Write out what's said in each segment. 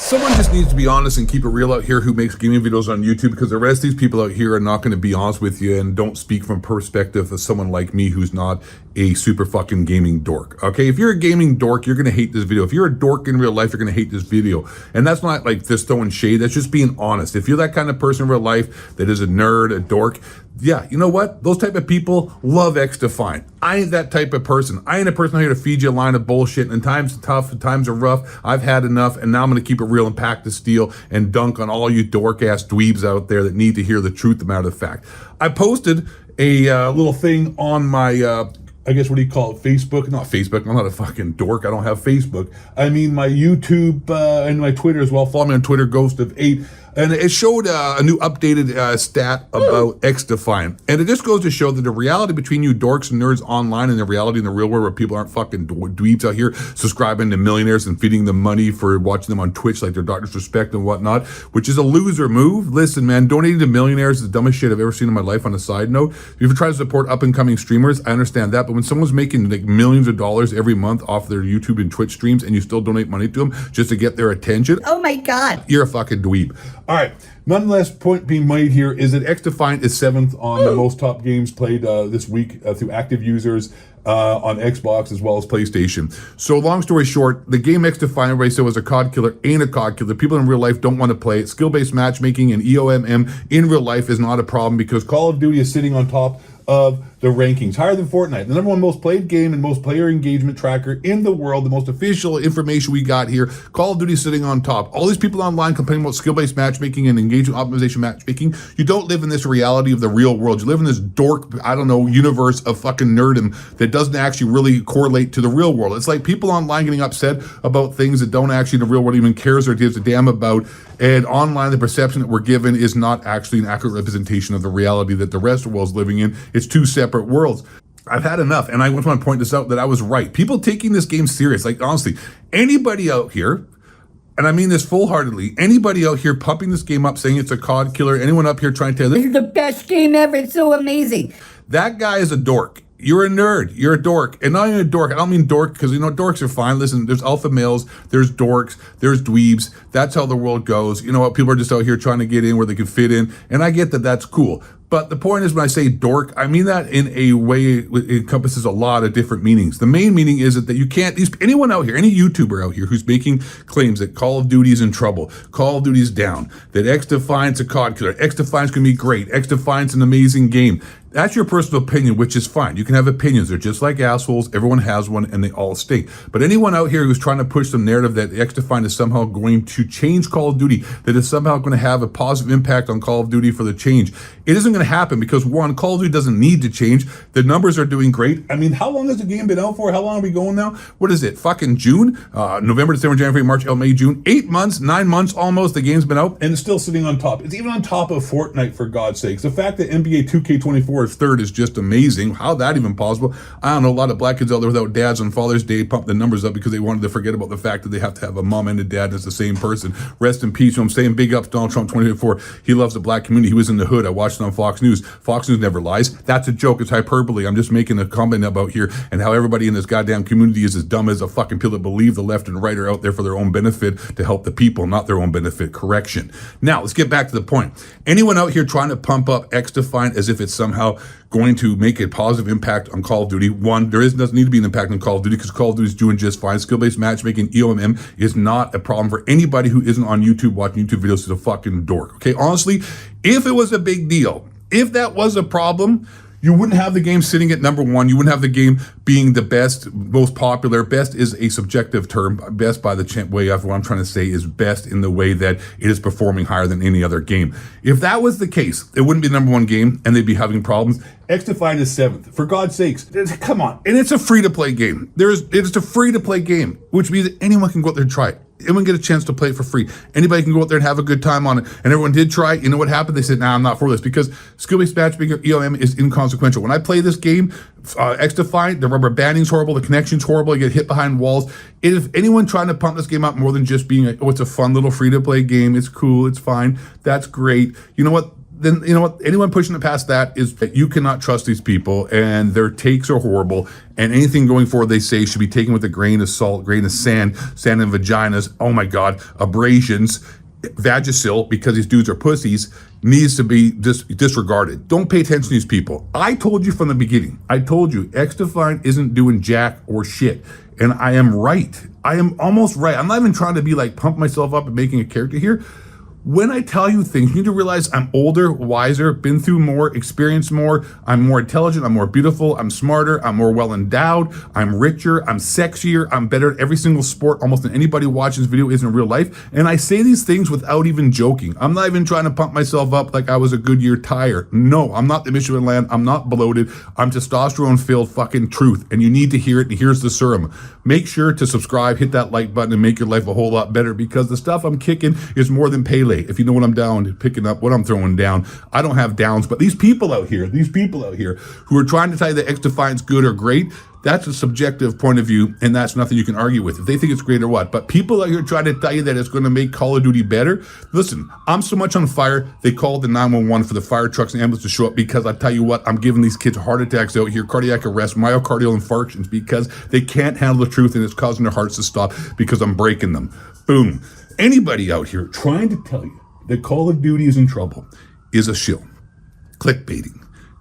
Someone just needs to be honest and keep it real out here who makes gaming videos on YouTube, because the rest of these people out here are not going to be honest with you and don't speak from perspective of someone like me who's not a super fucking gaming dork. Okay, if you're a gaming dork, you're going to hate this video. If you're a dork in real life, you're going to hate this video. And that's not like just throwing shade, that's just being honest. If you're that kind of person in real life that is a nerd, a dork, yeah, you know what? Those type of people love Xdefiant. I ain't that type of person. I ain't a person here to feed you a line of bullshit, and times are tough, and times are rough. I've had enough, and now I'm going to keep it real and pack the steel and dunk on all you dork-ass dweebs out there that need to hear the truth about the fact. I posted a little thing on my, I guess, what do you call it? Facebook? Not Facebook. I'm not a fucking dork. I don't have Facebook. I mean, my YouTube and my Twitter as well. Follow me on Twitter, Ghost of 8. And it showed a new updated stat about Xdefiant. And it just goes to show that the reality between you dorks and nerds online and the reality in the real world where people aren't fucking dweebs out here subscribing to millionaires and feeding them money for watching them on Twitch like their doctor's respect and whatnot, which is a loser move. Listen, man, donating to millionaires is the dumbest shit I've ever seen in my life. On a side note, if you try to support up-and-coming streamers, I understand that. But when someone's making like millions of dollars every month off their YouTube and Twitch streams and you still donate money to them just to get their attention, oh my God, you're a fucking dweeb. All right. Nonetheless, point being made here is that Xdefiant is 7th on the most top games played this week through active users on Xbox as well as PlayStation. So long story short, the game Xdefiant, everybody said was a COD killer, ain't a COD killer. People in real life don't want to play it. Skill-based matchmaking and EOMM in real life is not a problem because Call of Duty is sitting on top of the rankings, higher than Fortnite. The #1 most played game and most player engagement tracker in the world, the most official information we got here. Call of Duty sitting on top. All these people online complaining about skill-based matchmaking and engagement optimization matchmaking. You don't live in this reality of the real world. You live in this dork, I don't know, universe of fucking nerdom that doesn't actually really correlate to the real world. It's like people online getting upset about things that don't actually the real world even cares or gives a damn about. And online, the perception that we're given is not actually an accurate representation of the reality that the rest of the world's living in. It's two separate worlds. I've had enough, and I just want to point this out that I was right. People taking this game serious, like honestly, anybody out here, and I mean this full-heartedly, anybody out here pumping this game up, saying it's a COD killer, anyone up here trying to tell this is the best game ever, it's so amazing. That guy is a dork. You're a nerd. You're a dork. And not even a dork. I don't mean dork because, you know, dorks are fine. Listen, there's alpha males, there's dorks, there's dweebs. That's how the world goes. You know what? People are just out here trying to get in where they can fit in. And I get that that's cool. But the point is when I say dork, I mean that in a way it encompasses a lot of different meanings. The main meaning is that you can't, anyone out here, any YouTuber out here who's making claims that Call of Duty's in trouble, Call of Duty's down, that Xdefiant's a COD killer, Xdefiant's gonna be great, Xdefiant's an amazing game. That's your personal opinion, which is fine. You can have opinions. They're just like assholes. Everyone has one, and they all stink. But anyone out here who's trying to push some narrative that Xdefiant is somehow going to change Call of Duty, that is somehow going to have a positive impact on Call of Duty for the change, it isn't going to happen because, one, Call of Duty doesn't need to change. The numbers are doing great. I mean, how long has the game been out for? How long are we going now? What is it? Fucking June? November, December, January, March, April, May, June. 8 months, 9 months almost, the game's been out, and it's still sitting on top. It's even on top of Fortnite, for God's sakes. The fact that NBA 2K24 is third is just amazing. How that even possible? I don't know. A lot of black kids out there without dads on Father's Day pumped the numbers up because they wanted to forget about the fact that they have to have a mom and a dad and it's the same person. Rest in peace. You know what I'm saying? Big ups Donald Trump 2024. He loves the black community. He was in the hood. I watched it on Fox News. Fox News never lies. That's a joke. It's hyperbole. I'm just making a comment about here and how everybody in this goddamn community is as dumb as a fucking people that believe the left and right are out there for their own benefit to help the people, not their own benefit. Correction. Now, let's get back to the point. Anyone out here trying to pump up Xdefiant as if it's somehow going to make a positive impact on Call of Duty. One, doesn't need to be an impact on Call of Duty because Call of Duty is doing just fine. Skill-based matchmaking, EOMM, is not a problem for anybody who isn't on YouTube watching YouTube videos as a fucking dork. Okay, honestly, if it was a big deal, if that was a problem, you wouldn't have the game sitting at #1. You wouldn't have the game being the best, most popular. Best is a subjective term. Best by the way of what I'm trying to say is best in the way that it is performing higher than any other game. If that was the case, it wouldn't be the #1 game and they'd be having problems. Xdefiant is 7th. For God's sakes, come on. And it's a free-to-play game. It's a free-to-play game, which means that anyone can go out there and try it. Anyone get a chance to play it for free. Anybody can go out there and have a good time on it. And everyone did try it. You know what happened? They said, nah, I'm not for this because skill-based matchmaking or EOM is inconsequential. When I play this game, Xdefiant, the rubber banding's horrible, the connection's horrible, you get hit behind walls. If anyone trying to pump this game up more than just being, it's a fun little free-to-play game, it's cool, it's fine, that's great. You know what? then you know what? Anyone pushing it past that is that you cannot trust these people, and their takes are horrible. And anything going forward they say should be taken with a grain of salt, grain of sand in vaginas. Oh my God, abrasions, Vagisil, because these dudes are pussies, needs to be disregarded. Don't pay attention to these people. I told you from the beginning. I told you Xdefiant isn't doing jack or shit, and I am right. I am almost right. I'm not even trying to be like pump myself up and making a character here. When I tell you things, you need to realize I'm older, wiser, been through more, experienced more. I'm more intelligent, I'm more beautiful, I'm smarter, I'm more well endowed, I'm richer, I'm sexier, I'm better at every single sport almost than anybody watching this video is in real life. And I say these things without even joking. I'm not even trying to pump myself up like I was a Goodyear tire. No, I'm not the Michelin Man, I'm not bloated, I'm testosterone-filled fucking truth. And you need to hear it, and here's the serum. Make sure to subscribe, hit that like button, and make your life a whole lot better, because the stuff I'm kicking is more than Pele. If you know what I'm down, picking up what I'm throwing down. I don't have downs, but these people out here who are trying to tell you that Xdefiant's good or great, that's a subjective point of view, and that's nothing you can argue with. If they think it's great or what. But people out here trying to tell you that it's going to make Call of Duty better, listen, I'm so much on fire, they called the 911 for the fire trucks and ambulance to show up, because I tell you what, I'm giving these kids heart attacks out here, cardiac arrest, myocardial infarctions, because they can't handle the truth, and it's causing their hearts to stop because I'm breaking them. Boom. Anybody out here trying to tell you that Call of Duty is in trouble is a shill. Clickbaiting.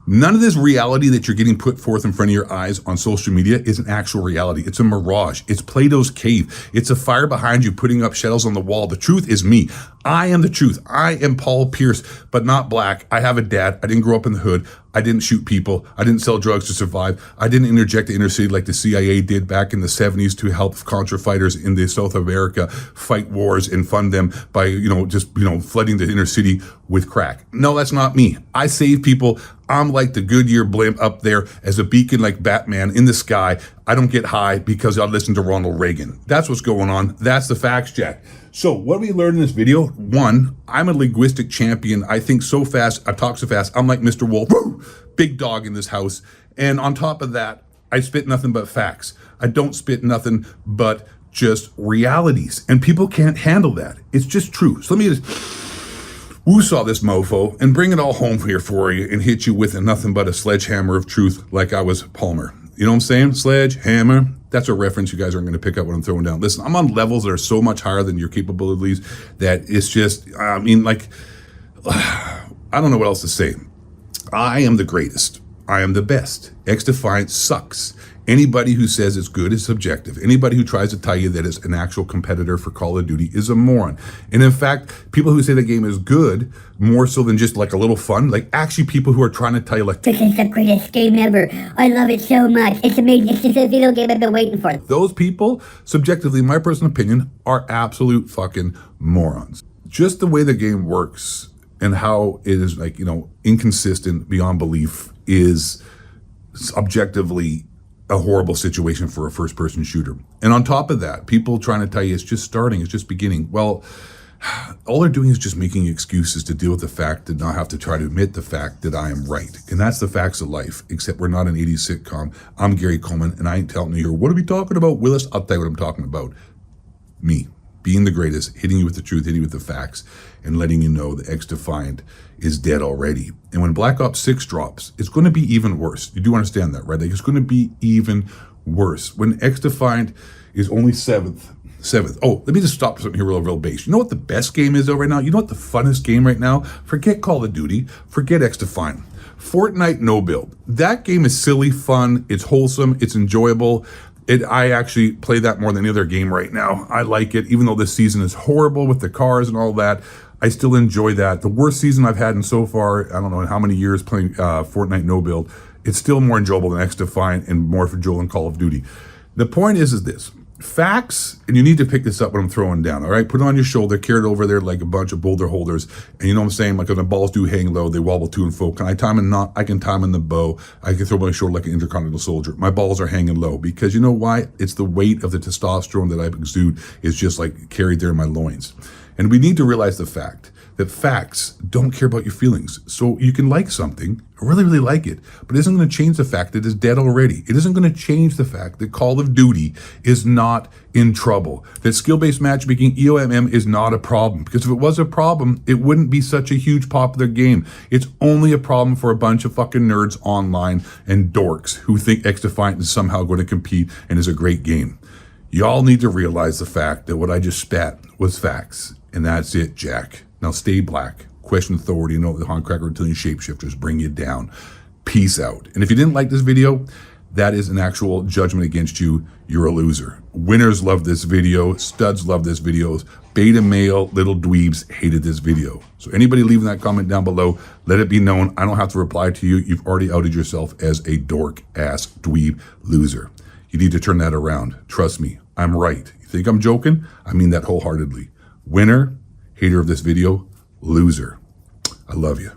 None of this reality that you're getting put forth in front of your eyes on social media is an actual reality. It's a mirage. It's Plato's cave. It's a fire behind you putting up shadows on the wall. The truth is me. I am the truth. I am Paul Pierce, but not black. I have a dad. I didn't grow up in the hood. I didn't shoot people. I didn't sell drugs to survive. I didn't interject the inner city like the CIA did back in the 70s to help Contra fighters in the South America fight wars and fund them by, flooding the inner city with crack. No, that's not me. I save people. I'm like the Goodyear blimp up there as a beacon like Batman in the sky. I don't get high because I listen to Ronald Reagan. That's what's going on. That's the facts, Jack. So what we learned in this video, one, I'm a linguistic champion. I think so fast, I talk so fast, I'm like Mr. Wolf, woo, big dog in this house. And on top of that, I spit nothing but facts. I don't spit nothing but just realities. And people can't handle that. It's just true. So let me just woo-saw this mofo and bring it all home here for you and hit you with nothing but a sledgehammer of truth like I was Palmer. You know what I'm saying? Sledgehammer. That's a reference you guys aren't going to pick up when I'm throwing down. Listen, I'm on levels that are so much higher than your capabilities that it's just, I don't know what else to say. I am the greatest. I am the best. Xdefiant sucks. Anybody who says it's good is subjective. Anybody who tries to tell you that it's an actual competitor for Call of Duty is a moron. And in fact, people who say the game is good, more so than just like a little fun, like actually people who are trying to tell you like, this is the greatest game ever. I love it so much. It's amazing. It's just a video game I've been waiting for. Those people, subjectively, in my personal opinion, are absolute fucking morons. Just the way the game works and how it is inconsistent beyond belief is objectively a horrible situation for a first-person shooter. And on top of that, people trying to tell you it's just starting, it's just beginning. Well, all they're doing is just making excuses to deal with the fact, to not have to try to admit the fact that I am right. And that's the facts of life, except we're not an 80s sitcom. I'm Gary Coleman, and I ain't telling you here, what are we talking about, Willis? I'll tell you what I'm talking about. Me, being the greatest, hitting you with the truth, hitting you with the facts, and letting you know that Xdefiant is dead already. And when Black Ops 6 drops, it's going to be even worse. You do understand that, right? Like, it's going to be even worse. When Xdefiant is only seventh. Oh, let me just stop something here real base. You know what the best game is though right now? You know what the funnest game right now? Forget Call of Duty. Forget Xdefiant. Fortnite No Build. That game is silly, fun. It's wholesome. It's enjoyable. I actually play that more than any other game right now. I like it, even though this season is horrible with the cars and all that. I still enjoy that. The worst season I've had in so far, I don't know in how many years playing Fortnite No Build, it's still more enjoyable than Xdefiant and more for Joel and Call of Duty. The point is this. Facts, and you need to pick this up when I'm throwing down, all right? Put it on your shoulder, carry it over there like a bunch of boulder holders. And you know what I'm saying? Like when the balls do hang low, they wobble to and fro. Can I time and not? I can time in the bow. I can throw my shoulder like an intercontinental soldier. My balls are hanging low because you know why? It's the weight of the testosterone that I exude is just like carried there in my loins. And we need to realize the fact that facts don't care about your feelings. So you can like something, really, really like it, but it isn't going to change the fact that it's dead already. It isn't going to change the fact that Call of Duty is not in trouble, that skill-based matchmaking, EOMM, is not a problem. Because if it was a problem, it wouldn't be such a huge popular game. It's only a problem for a bunch of fucking nerds online and dorks who think Xdefiant is somehow going to compete and is a great game. Y'all need to realize the fact that what I just spat was facts. And that's it, Jack. Now stay black. Question authority. You know the Honcracker Reptilian Shapeshifters bring you down. Peace out. And if you didn't like this video, that is an actual judgment against you. You're a loser. Winners love this video. Studs love this video. Beta male little dweebs hated this video. So anybody leaving that comment down below, let it be known. I don't have to reply to you. You've already outed yourself as a dork ass dweeb loser. You need to turn that around. Trust me, I'm right. You think I'm joking? I mean that wholeheartedly. Winner, hater of this video, loser. I love you.